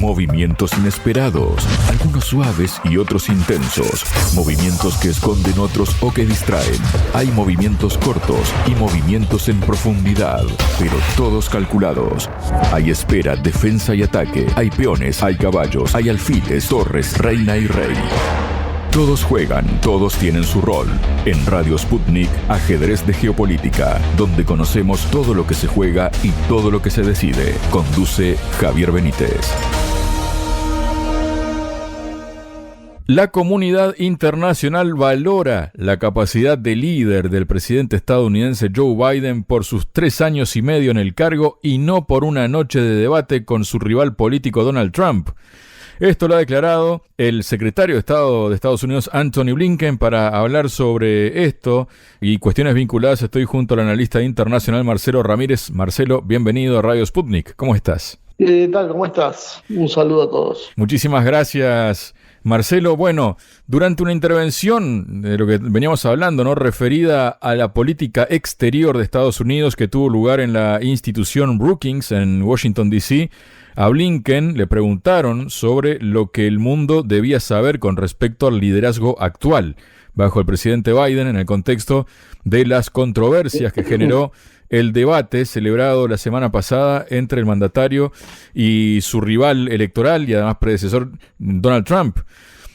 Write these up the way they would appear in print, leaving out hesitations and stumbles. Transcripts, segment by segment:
Movimientos inesperados, algunos suaves y otros intensos. Movimientos que esconden otros o que distraen. Hay movimientos cortos y movimientos en profundidad, pero todos calculados. Hay espera, defensa y ataque. Hay peones, hay caballos, hay alfiles, torres, reina y rey. Todos juegan, todos tienen su rol. En Radio Sputnik, Ajedrez de Geopolítica, donde conocemos todo lo que se juega y todo lo que se decide. Conduce Javier Benítez. La comunidad internacional valora la capacidad de líder del presidente estadounidense Joe Biden por sus 3 años y medio en el cargo y no por una noche de debate con su rival político Donald Trump. Esto lo ha declarado el secretario de Estado de Estados Unidos, Antony Blinken. Para hablar sobre esto y cuestiones vinculadas, estoy junto al analista internacional Marcelo Ramírez. Marcelo, bienvenido a Radio Sputnik. ¿Cómo estás? ¿Qué tal? ¿Cómo estás? Un saludo a todos. Muchísimas gracias, Marcelo. Bueno, durante una intervención de lo que veníamos hablando, ¿no?, referida a la política exterior de Estados Unidos que tuvo lugar en la institución Brookings en Washington, D.C., a Blinken le preguntaron sobre lo que el mundo debía saber con respecto al liderazgo actual bajo el presidente Biden en el contexto de las controversias que generó el debate celebrado la semana pasada entre el mandatario y su rival electoral y además predecesor Donald Trump.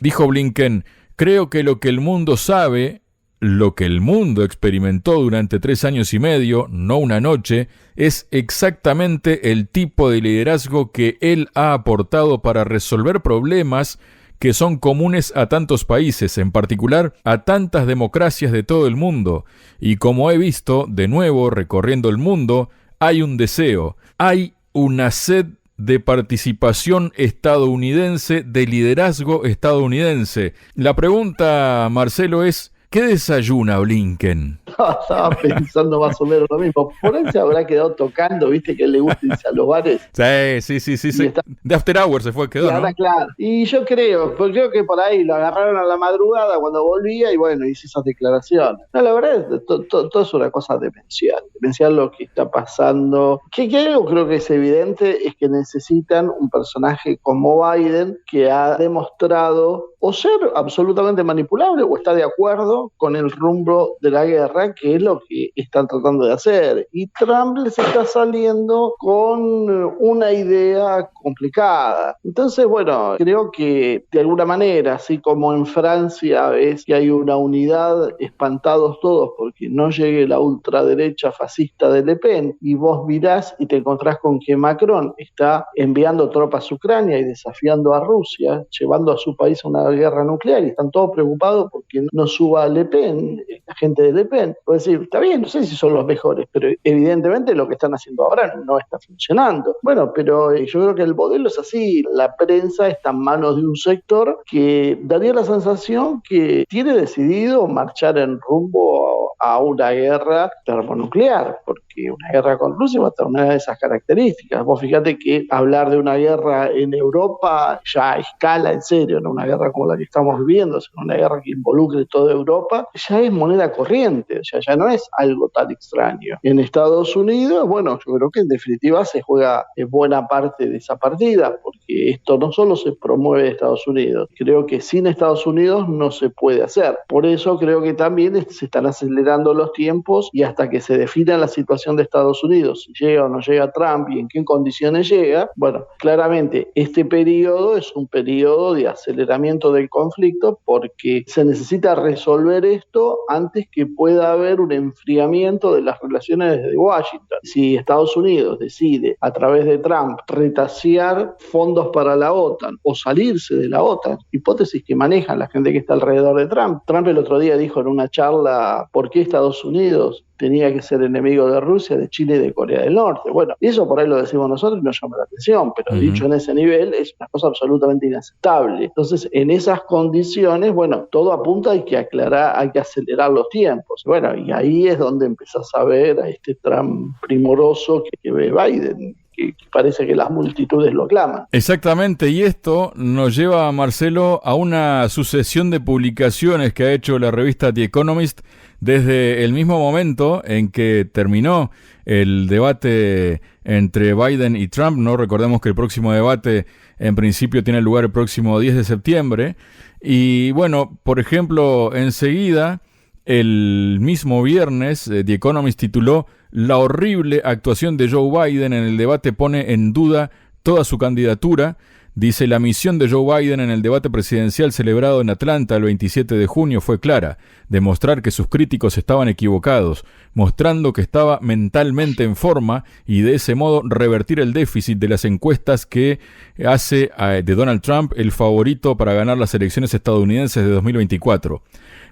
Dijo Blinken: creo que lo que el mundo sabe, lo que el mundo experimentó durante 3 años y medio, no una noche, es exactamente el tipo de liderazgo que él ha aportado para resolver problemas que son comunes a tantos países, en particular a tantas democracias de todo el mundo. Y como he visto, de nuevo, recorriendo el mundo, hay un deseo, hay una sed de participación estadounidense, de liderazgo estadounidense. La pregunta, Marcelo, es: ¿qué desayuna Blinken? Estaba pensando más o menos lo mismo. Por ahí se habrá quedado tocando, viste que le gusta irse a los bares. Sí. De After Hours se fue, quedó, y ahora, ¿no? Claro. Y yo creo que por ahí lo agarraron a la madrugada cuando volvía y bueno, hizo esas declaraciones. No, la verdad, todo es una cosa demencial. Demencial lo que está pasando. Que algo creo que es evidente es que necesitan un personaje como Biden que ha demostrado o ser absolutamente manipulable o está de acuerdo con el rumbo de la guerra, que es lo que están tratando de hacer. Y Trump les está saliendo con una idea complicada. Entonces, bueno, creo que de alguna manera, así como en Francia ves que hay una unidad, espantados todos porque no llegue la ultraderecha fascista de Le Pen, y vos mirás y te encontrás con que Macron está enviando tropas a Ucrania y desafiando a Rusia, llevando a su país a una guerra nuclear, y están todos preocupados porque no suba Le Pen, la gente de Le Pen. Puede decir, está bien, no sé si son los mejores, pero evidentemente lo que están haciendo ahora no está funcionando. Bueno, pero yo creo que el modelo es así. La prensa está en manos de un sector que daría la sensación que tiene decidido marchar en rumbo a una guerra termonuclear, porque una guerra con Rusia va a tener una de esas características. Vos fíjate que hablar de una guerra en Europa ya escala en serio, no una guerra como la que estamos viviendo, sino una guerra que involucre toda Europa, ya es moneda corriente, o sea, ya no es algo tan extraño. En Estados Unidos, bueno, yo creo que en definitiva se juega buena parte de esa partida, porque esto no solo se promueve en Estados Unidos, creo que sin Estados Unidos no se puede hacer. Por eso creo que también se están acelerando los tiempos, y hasta que se defina la situación de Estados Unidos, si llega o no llega Trump y en qué condiciones llega, bueno, claramente este periodo es un periodo de aceleramiento del conflicto, porque se necesita resolver esto antes que pueda haber un enfriamiento de las relaciones desde Washington. Si Estados Unidos decide a través de Trump retasear fondos para la OTAN o salirse de la OTAN, hipótesis que manejan la gente que está alrededor de Trump. Trump el otro día dijo en una charla por qué Estados Unidos tenía que ser enemigo de Rusia, de Chile y de Corea del Norte. Bueno, eso por ahí lo decimos nosotros y nos llama la atención, pero dicho en ese nivel es una cosa absolutamente inaceptable. Entonces, en esas condiciones, bueno, todo apunta, hay que aclarar, hay que acelerar los tiempos. Bueno, y ahí es donde empezás a ver a este Trump primoroso que ve Biden, que parece que las multitudes lo claman. Exactamente, y esto nos lleva, Marcelo, a una sucesión de publicaciones que ha hecho la revista The Economist desde el mismo momento en que terminó el debate entre Biden y Trump, ¿no? Recordemos que el próximo debate en principio tiene lugar el próximo 10 de septiembre. Y bueno, por ejemplo, enseguida, el mismo viernes, The Economist tituló "La horrible actuación de Joe Biden en el debate pone en duda toda su candidatura". Dice: "La misión de Joe Biden en el debate presidencial celebrado en Atlanta el 27 de junio fue clara, demostrar que sus críticos estaban equivocados, mostrando que estaba mentalmente en forma y de ese modo revertir el déficit de las encuestas que hace de Donald Trump el favorito para ganar las elecciones estadounidenses de 2024.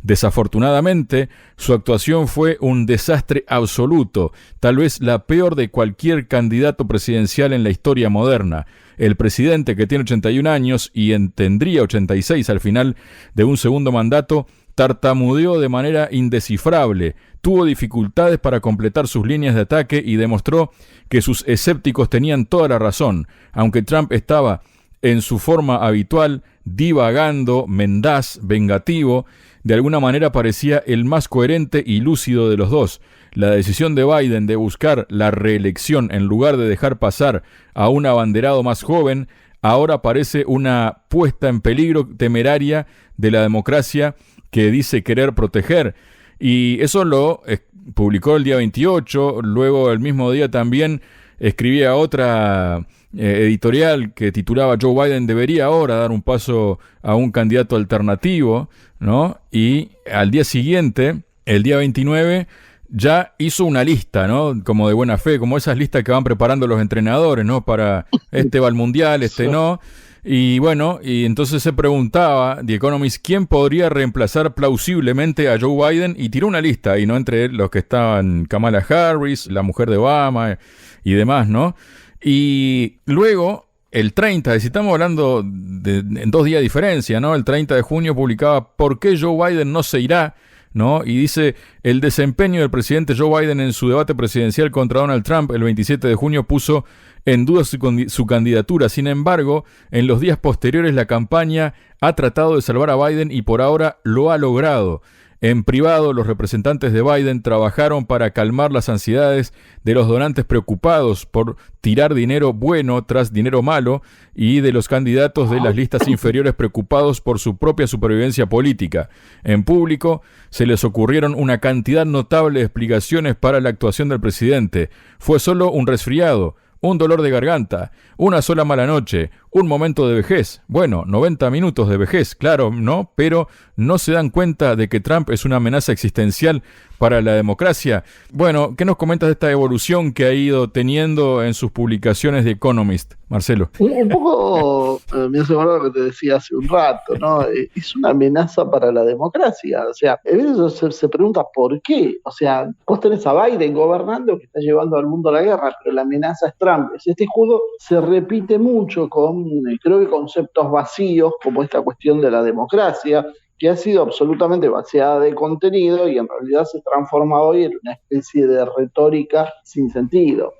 Desafortunadamente, su actuación fue un desastre absoluto, tal vez la peor de cualquier candidato presidencial en la historia moderna. El presidente, que tiene 81 años y tendría 86 al final de un segundo mandato, tartamudeó de manera indescifrable, tuvo dificultades para completar sus líneas de ataque y demostró que sus escépticos tenían toda la razón, aunque Trump estaba en su forma habitual, divagando, mendaz, vengativo. De alguna manera parecía el más coherente y lúcido de los dos. La decisión de Biden de buscar la reelección en lugar de dejar pasar a un abanderado más joven ahora parece una puesta en peligro temeraria de la democracia que dice querer proteger. Y eso lo publicó el día 28, luego el mismo día también escribía otra editorial que titulaba "Joe Biden debería ahora dar un paso a un candidato alternativo", ¿no? Y al día siguiente, el día 29, ya hizo una lista, ¿no? Como de buena fe, como esas listas que van preparando los entrenadores, ¿no? Para este va al mundial, este no. Y bueno, y entonces se preguntaba The Economist quién podría reemplazar plausiblemente a Joe Biden, y tiró una lista, y no entre los que estaban Kamala Harris, la mujer de Obama y demás, ¿no? Y luego, el 30, si estamos hablando en 2 días de diferencia, ¿no? El 30 de junio publicaba "¿Por qué Joe Biden no se irá?", ¿no? Y dice: "El desempeño del presidente Joe Biden en su debate presidencial contra Donald Trump el 27 de junio puso en duda su candidatura. Sin embargo, en los días posteriores la campaña ha tratado de salvar a Biden y por ahora lo ha logrado. En privado, los representantes de Biden trabajaron para calmar las ansiedades de los donantes preocupados por tirar dinero bueno tras dinero malo y de los candidatos de las listas inferiores preocupados por su propia supervivencia política. En público, se les ocurrieron una cantidad notable de explicaciones para la actuación del presidente. Fue solo un resfriado, un dolor de garganta, una sola mala noche, un momento de vejez. Bueno, 90 minutos de vejez, claro, ¿no? Pero no se dan cuenta de que Trump es una amenaza existencial para la democracia". Bueno, ¿qué nos comentas de esta evolución que ha ido teniendo en sus publicaciones de Economist, Marcelo? Un poco me hace acordar lo que te decía hace un rato, ¿no? Es una amenaza para la democracia. O sea, a veces se pregunta por qué. O sea, vos tenés a Biden gobernando que está llevando al mundo a la guerra, pero la amenaza es Trump. Este juego se repite mucho con, creo que conceptos vacíos, como esta cuestión de la democracia, que ha sido absolutamente vaciada de contenido y en realidad se transforma hoy en una especie de retórica sin sentido.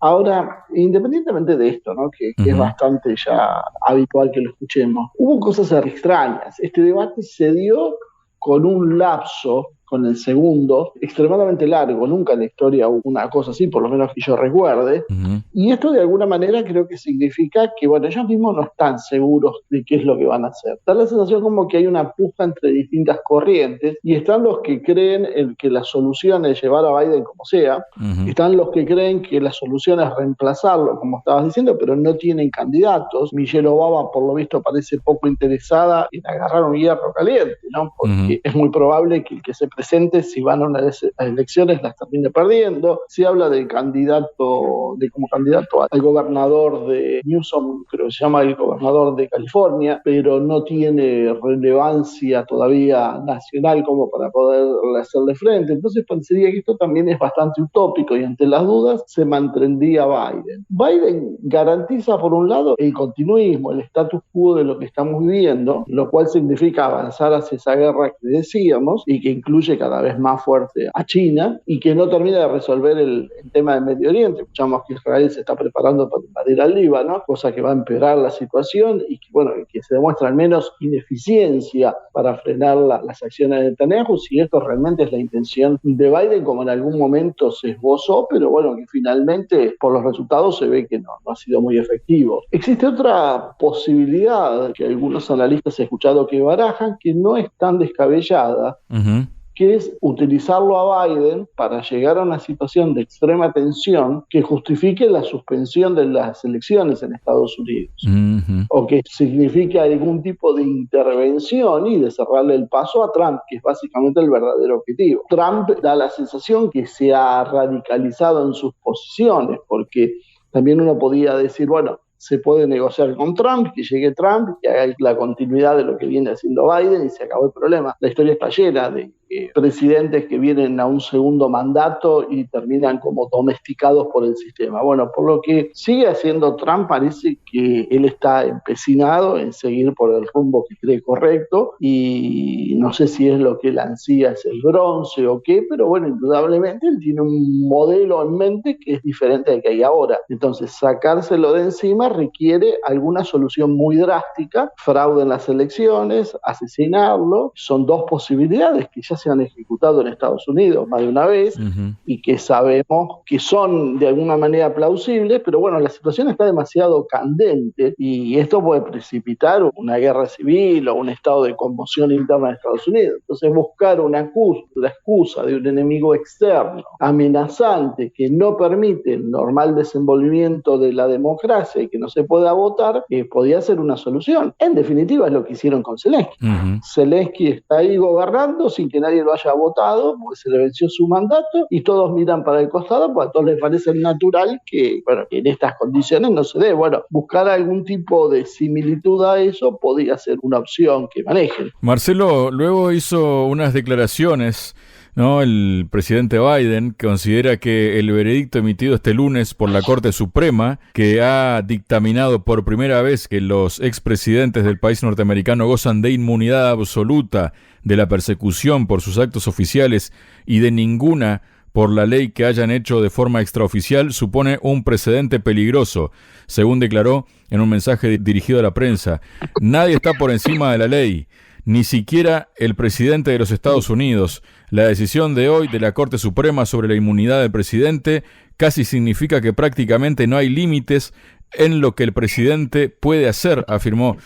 Ahora, independientemente de esto, ¿no? que es bastante ya habitual que lo escuchemos, hubo cosas extrañas. Este debate se dio con un lapso, con el segundo, extremadamente largo. Nunca en la historia hubo una cosa así, por lo menos que yo recuerde. Y esto de alguna manera creo que significa que, bueno, ellos mismos no están seguros de qué es lo que van a hacer. Da la sensación como que hay una puja entre distintas corrientes y están los que creen en que la solución es llevar a Biden como sea, están los que creen que la solución es reemplazarlo, como estabas diciendo, pero no tienen candidatos. Michelle Obama, por lo visto, parece poco interesada en agarrar un hierro caliente, ¿no? Porque es muy probable que el que se presente, si van a unas elecciones, las termine perdiendo. Se habla del candidato, como candidato al gobernador de Newsom, creo que se llama el gobernador de California, pero no tiene relevancia todavía nacional como para poder hacerle frente. Entonces pensaría que esto también es bastante utópico y ante las dudas se mantendría Biden. Biden garantiza, por un lado, el continuismo, el status quo de lo que estamos viviendo, lo cual significa avanzar hacia esa guerra que decíamos y que incluye atribuye cada vez más fuerte a China y que no termina de resolver el tema del Medio Oriente. Escuchamos que Israel se está preparando para invadir al Líbano, cosa que va a empeorar la situación y que, bueno, que se demuestra al menos ineficiencia para frenar las acciones de Netanyahu, si esto realmente es la intención de Biden, como en algún momento se esbozó, pero bueno, que finalmente por los resultados se ve que no ha sido muy efectivo. Existe otra posibilidad que algunos analistas he escuchado que barajan, que no es tan descabellada, que es utilizarlo a Biden para llegar a una situación de extrema tensión que justifique la suspensión de las elecciones en Estados Unidos, o que signifique algún tipo de intervención y de cerrarle el paso a Trump, que es básicamente el verdadero objetivo. Trump da la sensación que se ha radicalizado en sus posiciones, porque también uno podía decir, bueno, se puede negociar con Trump, que llegue Trump, que haga la continuidad de lo que viene haciendo Biden y se acabó el problema. La historia está llena de presidentes que vienen a un segundo mandato y terminan como domesticados por el sistema. Bueno, por lo que sigue haciendo Trump, parece que él está empecinado en seguir por el rumbo que cree correcto y no sé si es lo que él ansía es el bronce o qué, pero bueno, indudablemente él tiene un modelo en mente que es diferente al que hay ahora. Entonces, sacárselo de encima requiere alguna solución muy drástica, fraude en las elecciones, asesinarlo. Son dos posibilidades que ya se han ejecutado en Estados Unidos más de una vez y que sabemos que son de alguna manera plausibles, pero bueno, la situación está demasiado candente y esto puede precipitar una guerra civil o un estado de conmoción interna de Estados Unidos. Entonces, buscar la excusa de un enemigo externo, amenazante, que no permite el normal desenvolvimiento de la democracia y que no se pueda votar, podría ser una solución. En definitiva, es lo que hicieron con Zelensky. Zelensky está ahí gobernando sin que nadie lo haya votado, porque se le venció su mandato, y todos miran para el costado, porque a todos les parece natural que, bueno, que en estas condiciones no se dé. Bueno, buscar algún tipo de similitud a eso podría ser una opción que manejen. Marcelo luego hizo unas declaraciones, ¿no? El presidente Biden considera que el veredicto emitido este lunes por la Corte Suprema, que ha dictaminado por primera vez que los expresidentes del país norteamericano gozan de inmunidad absoluta de la persecución por sus actos oficiales y de ninguna por la ley que hayan hecho de forma extraoficial, supone un precedente peligroso, según declaró en un mensaje dirigido a la prensa. Nadie está por encima de la ley, ni siquiera el presidente de los Estados Unidos. La decisión de hoy de la Corte Suprema sobre la inmunidad del presidente casi significa que prácticamente no hay límites en lo que el presidente puede hacer, afirmó.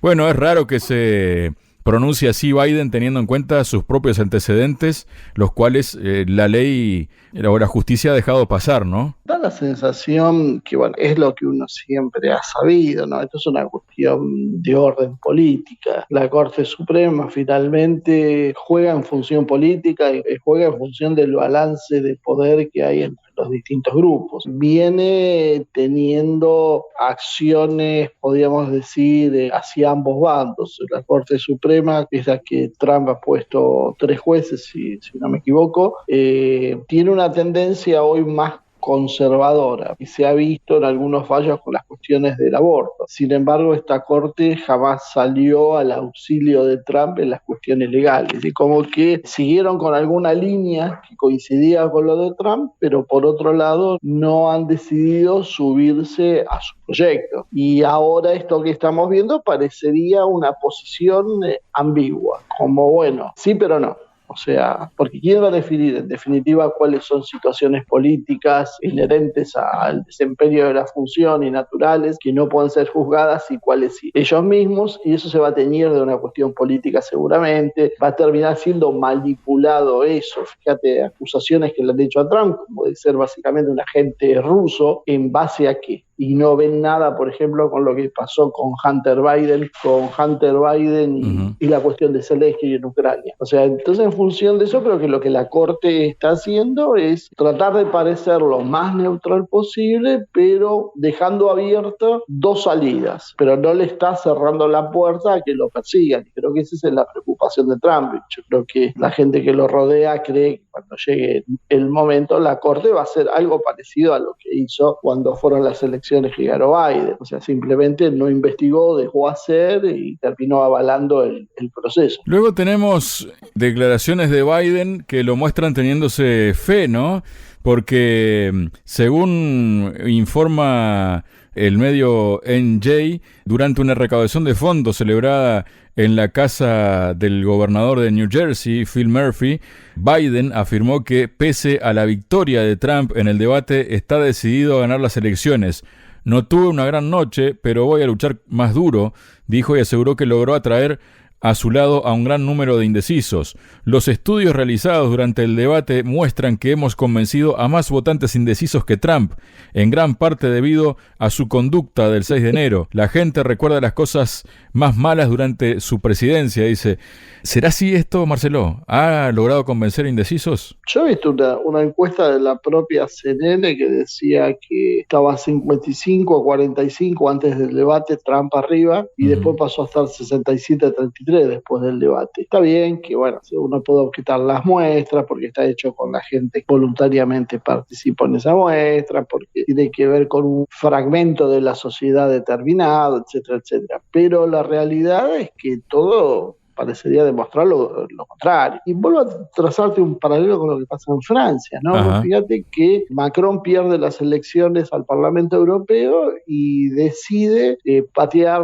Bueno, es raro que se pronuncie así Biden teniendo en cuenta sus propios antecedentes, los cuales la ley o la justicia ha dejado pasar, ¿no? Da la sensación que, bueno, es lo que uno siempre ha sabido, ¿no? Esto es una cuestión de orden política. La Corte Suprema finalmente juega en función política y juega en función del balance de poder que hay entre los distintos grupos. Viene teniendo acciones, podríamos decir, hacia ambos bandos. La Corte Suprema, que es la que Trump ha puesto 3 jueces, si no me equivoco, tiene una tendencia hoy más conservadora y se ha visto en algunos fallos con las cuestiones del aborto. Sin embargo, esta corte jamás salió al auxilio de Trump en las cuestiones legales y como que siguieron con alguna línea que coincidía con lo de Trump, pero por otro lado no han decidido subirse a su proyecto. Y ahora esto que estamos viendo parecería una posición ambigua, como bueno, sí pero no. O sea, porque ¿quién va a definir en definitiva cuáles son situaciones políticas inherentes al desempeño de la función y naturales que no pueden ser juzgadas y cuáles sí? Ellos mismos, y eso se va a teñir de una cuestión política seguramente, va a terminar siendo manipulado eso. Fíjate, acusaciones que le han hecho a Trump, como de ser básicamente un agente ruso, ¿en base a qué? Y no ven nada, por ejemplo, con lo que pasó con Hunter Biden y la cuestión de Zelensky en Ucrania. O sea, entonces en función de eso creo que lo que la Corte está haciendo es tratar de parecer lo más neutral posible, pero dejando abiertas 2 salidas, pero no le está cerrando la puerta a que lo persigan. Y creo que esa es la preocupación de Trump. Yo creo que la gente que lo rodea cree que cuando llegue el momento la Corte va a hacer algo parecido a lo que hizo cuando fueron las elecciones elecciones que ganó Biden. O sea, simplemente no investigó, dejó hacer y terminó avalando el proceso. Luego tenemos declaraciones de Biden que lo muestran teniéndose fe, ¿no? Porque según informa el medio NJ, durante una recaudación de fondos celebrada en la casa del gobernador de New Jersey, Phil Murphy, Biden afirmó que pese a la victoria de Trump en el debate, está decidido a ganar las elecciones. No tuve una gran noche, pero voy a luchar más duro, dijo, y aseguró que logró atraer a su lado a un gran número de indecisos. Los estudios realizados durante el debate muestran que hemos convencido a más votantes indecisos que Trump, en gran parte debido a su conducta del 6 de enero. La gente recuerda las cosas más malas durante su presidencia, dice. ¿Será así esto, Marcelo? ¿Ha logrado convencer a indecisos? Yo he visto una encuesta de la propia CNN que decía que estaba 55-45 antes del debate, Trump arriba, y después pasó a estar 67-33 después del debate. Está bien que, bueno, uno puede objetar las muestras porque está hecho con la gente que voluntariamente participó en esa muestra, porque tiene que ver con un fragmento de la sociedad determinado, etcétera, etcétera. Pero la realidad es que todo parecería demostrar lo contrario. Y vuelvo a trazarte un paralelo con lo que pasa en Francia, ¿no? Fíjate que Macron pierde las elecciones al Parlamento Europeo y decide patear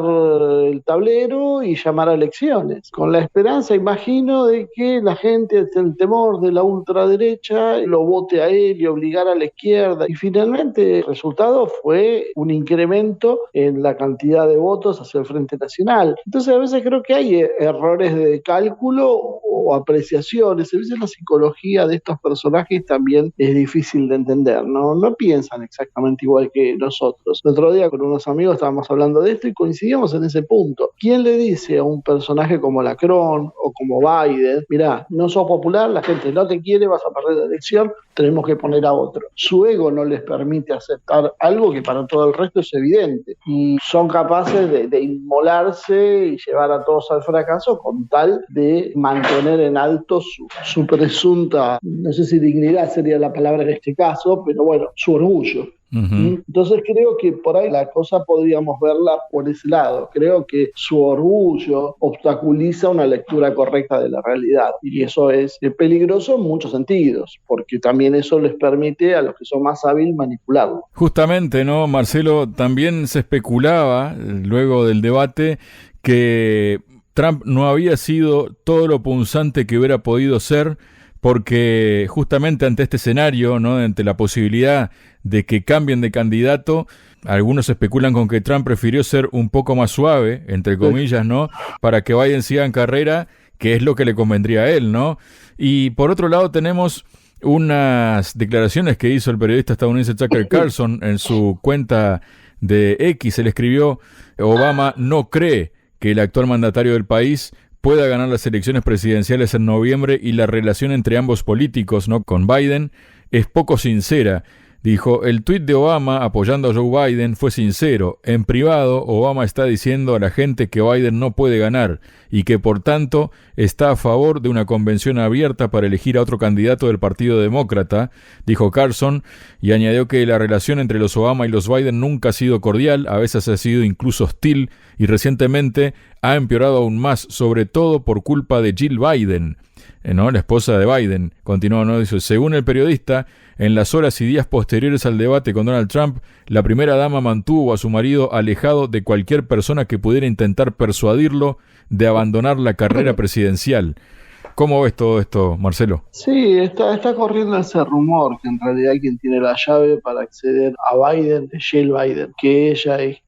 el tablero y llamar a elecciones, con la esperanza, imagino, de que la gente, el temor de la ultraderecha, lo vote a él y obligar a la izquierda. Y finalmente el resultado fue un incremento en la cantidad de votos hacia el Frente Nacional. Entonces a veces creo que hay errores de cálculo o apreciaciones. A veces la psicología de estos personajes también es difícil de entender, ¿no? No piensan exactamente igual que nosotros. El otro día con unos amigos estábamos hablando de esto y coincidíamos en ese punto. ¿Quién le dice a un personaje como Macron o como Biden, mirá, no sos popular, la gente no te quiere, vas a perder la elección, tenemos que poner a otro? Su ego no les permite aceptar algo que para todo el resto es evidente y son capaces de inmolarse y llevar a todos al fracaso con tal de mantener en alto su presunta, no sé si dignidad sería la palabra en este caso, pero bueno, su orgullo. Entonces creo que por ahí la cosa podríamos verla por ese lado. Creo que su orgullo obstaculiza una lectura correcta de la realidad y eso es peligroso en muchos sentidos, porque también eso les permite a los que son más hábiles manipularlo. Justamente, ¿no, Marcelo? También se especulaba, luego del debate, que Trump no había sido todo lo punzante que hubiera podido ser, porque justamente ante este escenario, ¿no?, ante la posibilidad de que cambien de candidato, algunos especulan con que Trump prefirió ser un poco más suave, entre comillas, ¿no?, para que Biden siga en carrera, que es lo que le convendría a él, ¿no? Y por otro lado tenemos unas declaraciones que hizo el periodista estadounidense Tucker Carlson en su cuenta de X. Él escribió: Obama no cree que el actual mandatario del país pueda ganar las elecciones presidenciales en noviembre y la relación entre ambos políticos, ¿no?, con Biden, es poco sincera. Dijo, el tuit de Obama apoyando a Joe Biden fue sincero. En privado, Obama está diciendo a la gente que Biden no puede ganar y que, por tanto, está a favor de una convención abierta para elegir a otro candidato del Partido Demócrata, dijo Carlson, y añadió que la relación entre los Obama y los Biden nunca ha sido cordial, a veces ha sido incluso hostil, y recientemente ha empeorado aún más, sobre todo por culpa de Jill Biden, ¿no?, la esposa de Biden. Continuó, ¿no?, dice, según el periodista, en las horas y días posteriores al debate con Donald Trump, la primera dama mantuvo a su marido alejado de cualquier persona que pudiera intentar persuadirlo de abandonar la carrera presidencial. ¿Cómo ves todo esto, Marcelo? Sí, está corriendo ese rumor que en realidad quien tiene la llave para acceder a Biden es Jill Biden, que ella es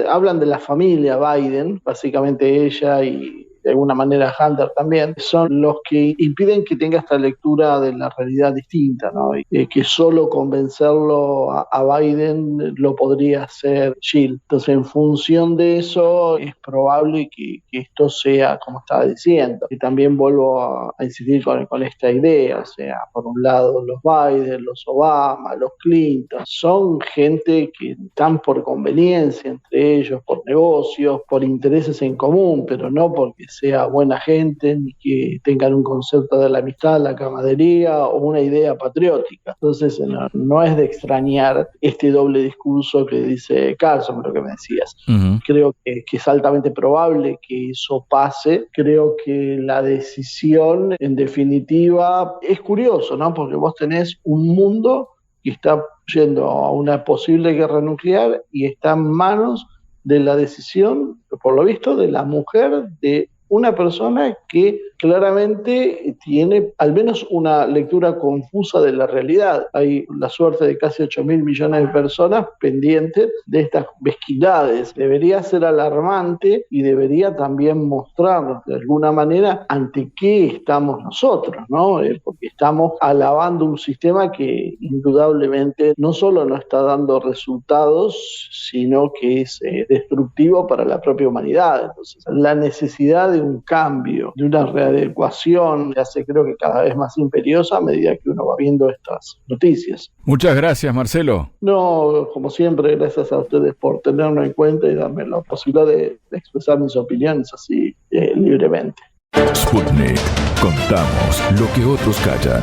hablan de la familia Biden, básicamente ella y de alguna manera Hunter también, son los que impiden que tenga esta lectura de la realidad distinta, ¿no? Y que solo convencerlo a Biden lo podría hacer Jill. Entonces, en función de eso, es probable que esto sea como estaba diciendo. Y también vuelvo a insistir con esta idea, o sea, por un lado los Biden, los Obama, los Clinton, son gente que están por conveniencia entre ellos, por por negocios, por intereses en común, pero no porque sea buena gente ni que tengan un concepto de la amistad, la camaradería o una idea patriótica. Entonces no es de extrañar este doble discurso que dice Carlson, lo que me decías. Uh-huh. Creo que es altamente probable que eso pase. Creo que la decisión, en definitiva, es curioso, ¿no? Porque vos tenés un mundo que está yendo a una posible guerra nuclear y está en manos de la decisión, por lo visto, de la mujer de una persona que claramente tiene al menos una lectura confusa de la realidad. Hay la suerte de casi 8.000 millones de personas pendientes de estas mezquindades. Debería ser alarmante y debería también mostrarnos de alguna manera ante qué estamos nosotros, ¿no? Porque estamos alabando un sistema que indudablemente no solo no está dando resultados, sino que es destructivo para la propia humanidad. Entonces, la necesidad de un cambio, de una readecuación, se hace creo que cada vez más imperiosa a medida que uno va viendo estas noticias. Muchas gracias, Marcelo. No, como siempre, gracias a ustedes por tenerlo en cuenta y darme la posibilidad de expresar mis opiniones así libremente. Sputnik. Contamos lo que otros callan.